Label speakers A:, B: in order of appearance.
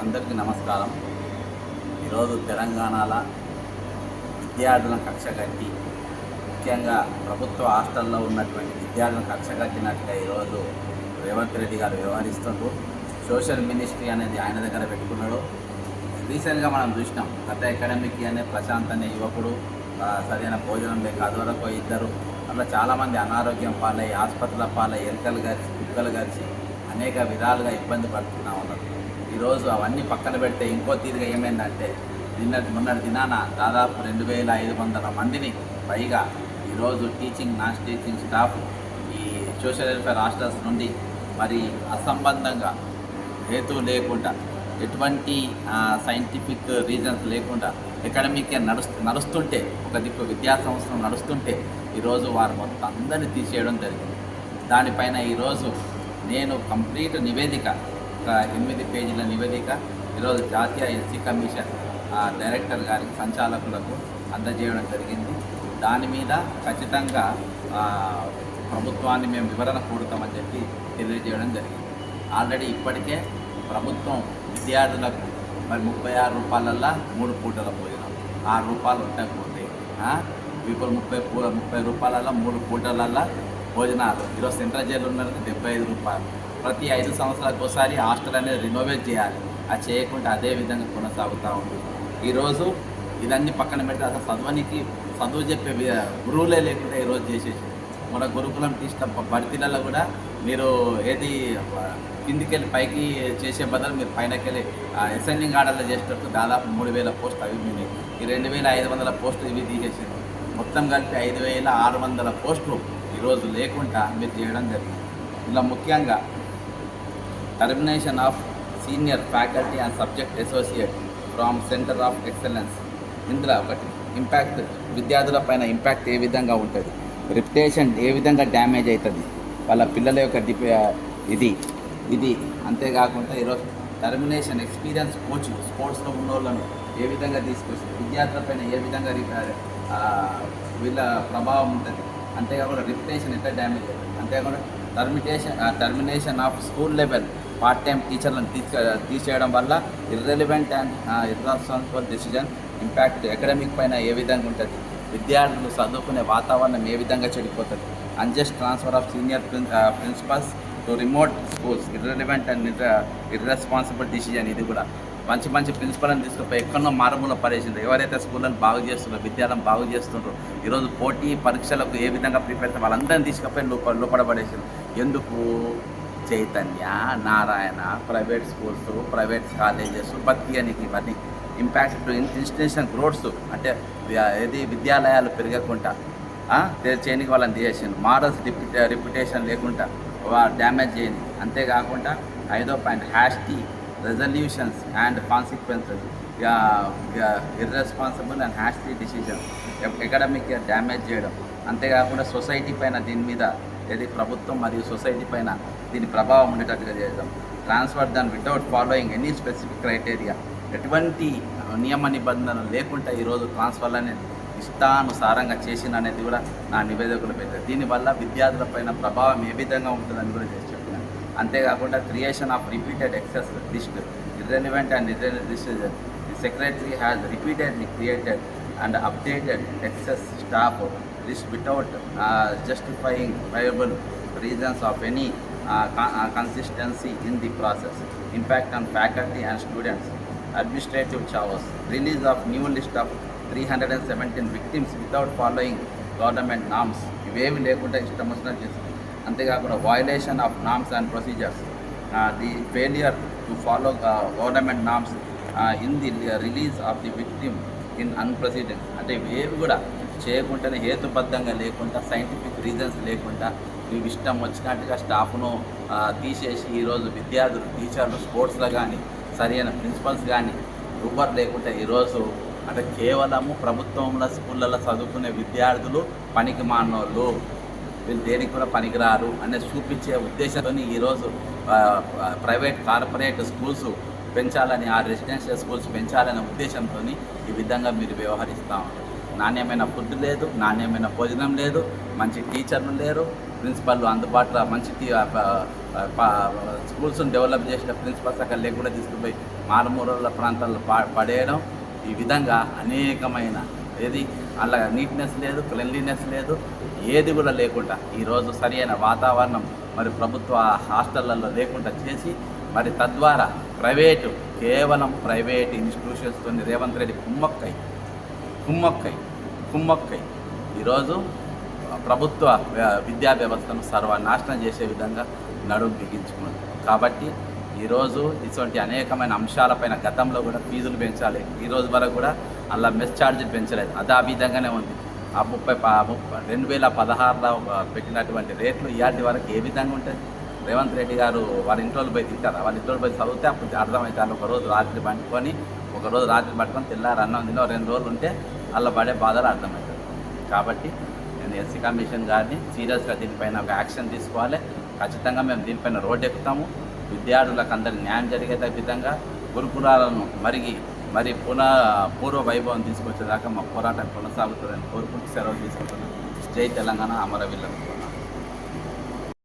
A: అందరికీ నమస్కారం. ఈరోజు తెలంగాణలో విద్యార్థులను కక్ష కట్టి, ముఖ్యంగా ప్రభుత్వ హాస్టల్లో ఉన్నటువంటి విద్యార్థులను కక్ష కట్టినట్టుగా ఈరోజు రేవంత్ రెడ్డి గారు వ్యవహరిస్తుంటూ సోషల్ మినిస్ట్రీ అనేది ఆయన దగ్గర పెట్టుకున్నాడు. రీసెంట్గా మనం చూసినాం, గత అకాడమిక్ అనే ప్రశాంత్ అనే యువకుడు సరైన భోజనం లేక అదొరకు ఇద్దరు అట్లా చాలామంది అనారోగ్యం పాలై ఆసుపత్రుల పాలై ఎలుకలు గరిచి కుక్కలు గరిచి అనేక విధాలుగా ఇబ్బంది పడుతూ ఉన్నారు. ఈరోజు అవన్నీ పక్కన పెడితే ఇంకో తీరుగా ఏమైందంటే మొన్నటి దినాన దాదాపు 2500 మందిని పైగా ఈరోజు టీచింగ్ నాన్ టీచింగ్ స్టాఫ్ ఈ సోషల్ వెల్ఫేర్ హాస్టల్స్ నుండి మరి అసంబంధంగా హేతు లేకుండా ఎటువంటి సైంటిఫిక్ రీజన్స్ లేకుండా అకాడమిక్ నడుస్తుంటే ఒక దిక్కు విద్యా సంవత్సరం నడుస్తుంటే ఈరోజు వారు మొత్తం అందరినీ తీసేయడం జరిగింది. దానిపైన ఈరోజు నేను కంప్లీట్ నివేదిక, ఒక 8 పేజీల నివేదిక ఈరోజు జాతీయ ఎస్సీ కమిషన్ డైరెక్టర్ గారికి సంచాలకులకు అందజేయడం జరిగింది. దాని మీద ఖచ్చితంగా ప్రభుత్వాన్ని మేము వివరణ కోరుతామని చెప్పి తెలియజేయడం జరిగింది. ఆల్రెడీ ఇప్పటికే ప్రభుత్వం విద్యార్థులకు మరి 36 రూపాయలల్లో 3 పూటల భోజనం, 6 రూపాయలు ఉండకపోతే ఇప్పుడు 30 రూపాయలలో 3 పూటలల్లో భోజనాలు. ఈరోజు సెంట్రల్ జైలు ఉన్నది 75 రూపాయలు. ప్రతి 5 సంవత్సరాలకు ఒకసారి హాస్టల్ అనేది రినోవేట్ చేయాలి. అది చేయకుండా అదే విధంగా కొనసాగుతూ ఉంటుంది. ఈరోజు ఇదన్నీ పక్కన పెడితే అసలు చదువు చెప్పే గురువులే లేకుండా ఈరోజు చేసేసి మన గురుకులం తీసుకున్న బడితీలలో కూడా మీరు ఏది కిందికెళ్ళి పైకి చేసే బదులు మీరు పైనకెళ్ళి అసెండింగ్ ఆర్డర్లో చేసేటట్టు దాదాపు 3000 పోస్టులు అవి ఉన్నాయి. ఈ 2500 పోస్టులు ఇవి తీసేసారు. మొత్తం కలిపి 5600 పోస్టులు ఈరోజు లేకుండా మీరు చేయడం జరిగింది. ఇలా ముఖ్యంగా termination of senior faculty and subject associate from centre of excellence. ఇందులో ఒకటి ఇంపాక్ట్, విద్యార్థుల పైన ఇంపాక్ట్ ఏ విధంగా ఉంటుంది, రిప్యుటేషన్ ఏ విధంగా డ్యామేజ్ అవుతుంది, వాళ్ళ పిల్లల యొక్క ఇది అంతేకాకుండా ఈరోజు టర్మినేషన్ ఎక్స్పీరియన్స్ కోచ్ స్పోర్ట్స్లో ఉన్న వాళ్ళను ఏ విధంగా తీసుకొస్తుంది, విద్యార్థులపైన ఏ విధంగా వీళ్ళ ప్రభావం ఉంటుంది, అంతేకాకుండా రిప్యుటేషన్ ఎట్లా డ్యామేజ్ అవుతుంది, అంతేకాకుండా termination of school level part time టీచర్లను తీసేయడం వల్ల irrelevant and irresponsible decision impact academic పైన ఏ విధంగా ఉంటుంది, విద్యార్థులు చదువుకునే వాతావరణం ఏ విధంగా చెడిపోతుంది, unjust transfer of senior principals to remote schools irrelevant and irresponsible decision. ఇది కూడా మంచి ప్రిన్సిపల్ని తీసుకుపోయి ఎక్కడో మారుమూల పడేసిండ్రు. ఎవరైతే స్కూళ్ళని బాగు చేస్తున్నారో, విద్యాలను బాగు చేస్తుండ్రో, ఈరోజు పోటీ పరీక్షలకు ఏ విధంగా ప్రిపేర్ అవుతారు వాళ్ళందరినీ తీసుకుపోయి లోపడబడేసిండ్రు. ఎందుకు? Chaitanya, Narayana, private schools, private colleges బతికియనికి ఇవన్నీ ఇంపాక్ట్ ఇన్స్టిట్యూషన్ గ్రోత్స్ అంటే ఏది విద్యాలయాలు పెరగకుండా చేయడానికి వాళ్ళని తీసేసింది. మారల్స్ రిప్యుటేషన్ లేకుండా డ్యామేజ్ చేయండి. అంతేకాకుండా 5వ point Hastie resolutions and consequences, irresponsible and Hastie decisions academic damage చేయడం. అంతేకాకుండా సొసైటీ పైన దీని మీద ఏది ప్రభుత్వం మరియు సొసైటీ పైన దీని ప్రభావం ఉండేటట్టుగా చేయడం. Transfer then without following any specific criteria, ఎటువంటి నియమ నిబంధనలు లేకుండా ఈరోజు ట్రాన్స్ఫర్ అనేది ఇష్టానుసారంగా చేసిన అనేది కూడా నా నివేదికలు పెట్టారు. దీనివల్ల విద్యార్థులపైన ప్రభావం ఏ విధంగా ఉంటుందని కూడా చేసి చెప్పినాను. అంతేకాకుండా creation of repeated excess list irrelevant and decision. The secretary has repeatedly created and updated excess staff list without justifying viable reasons of any consistency in the process. Impact on faculty and students, administrative chaos, release of new list of 317 victims without following government norms. ఇవేవి లేకుండా ఇష్టం వచ్చినట్టు చేస్తుంది. అంతేకాకుండా violation of norms and procedures, the failure to follow government norms in the release of the victim in unprecedented. అంటే ఇవేవి కూడా చేయకుండానే హేతుబద్ధంగా లేకుండా సైంటిఫిక్ రీజన్స్ లేకుండా ఇవి ఇష్టం వచ్చినట్టుగా స్టాఫ్ను తీసేసి ఈరోజు విద్యార్థులు, టీచర్లు, స్పోర్ట్స్లో కానీ సరైన ప్రిన్సిపల్స్ కానీ రూపర్ లేకుండా ఈరోజు అంటే కేవలము ప్రభుత్వంలో స్కూళ్ళల్లో చదువుకునే విద్యార్థులు పనికి మానోళ్ళు, వీళ్ళు దేనికి కూడా పనికిరారు అనేది చూపించే ఉద్దేశంతో ఈరోజు ప్రైవేట్ కార్పొరేట్ స్కూల్స్ పెంచాలని, రెసిడెన్షియల్ స్కూల్స్ పెంచాలనే ఉద్దేశంతో ఈ విధంగా మీరు వ్యవహరిస్తూ ఉంటారు. నాణ్యమైన ఫుడ్ లేదు, నాణ్యమైన భోజనం లేదు, మంచి టీచర్లు లేరు, ప్రిన్సిపల్ అందుబాటులో మంచి స్కూల్స్ని డెవలప్ చేసిన ప్రిన్సిపల్స్ అక్కడ లేకుండా తీసుకుపోయి మారుమూల ప్రాంతాల్లో పడేయడం, ఈ విధంగా అనేకమైన అలా నీట్నెస్ లేదు, క్లెన్లీనెస్ లేదు, ఏది కూడా లేకుండా ఈరోజు సరైన వాతావరణం మరి ప్రభుత్వ హాస్టళ్లలో లేకుండా చేసి మరి తద్వారా కేవలం ప్రైవేట్ ఇన్స్టిట్యూషన్స్తో రేవంత్ రెడ్డి కుమ్మక్కై ఈరోజు ప్రభుత్వ విద్యా వ్యవస్థను సర్వనాశనం చేసే విధంగా నడుము బిగించుకున్నది. కాబట్టి ఈరోజు ఇటువంటి అనేకమైన అంశాలపైన గతంలో కూడా ఫీజులు పెంచాలి, ఈరోజు వరకు కూడా అలా మెస్ ఛార్జీలు పెంచలేదు, అది ఆ విధంగానే ఉంది. ఆ 2016లో పెట్టినటువంటి రేట్లు ఇవాటి వరకు ఏ విధంగా ఉంటుంది? రేవంత్ రెడ్డి గారు వాళ్ళ ఇంట్లో పోయి తింటారా? వాళ్ళ ఇంట్లో పోయి చదివితే అప్పుడు అర్థమవుతారు. ఒకరోజు రాత్రి పట్టుకొని తెల్లారి అన్నం తిని 2 రోజులు ఉంటే అలా పడే బాధలు అర్థమవుతుంది. కాబట్టి నేను ఎస్సీ కమిషన్ గారిని సీరియస్గా దీనిపైన ఒక యాక్షన్ తీసుకోవాలి. ఖచ్చితంగా మేము దీనిపైన రోడ్డు ఎక్కుతాము. విద్యార్థులకు అందరికీ న్యాయం జరిగే విధంగా గురుకులాలను మరి పూర్వ వైభవం తీసుకొచ్చేదాకా మా పోరాటం కొనసాగుతుందని కోరుకుంటూ సెలవు తీసుకుంటున్నాను. జై తెలంగాణ, అమరవీరులకు.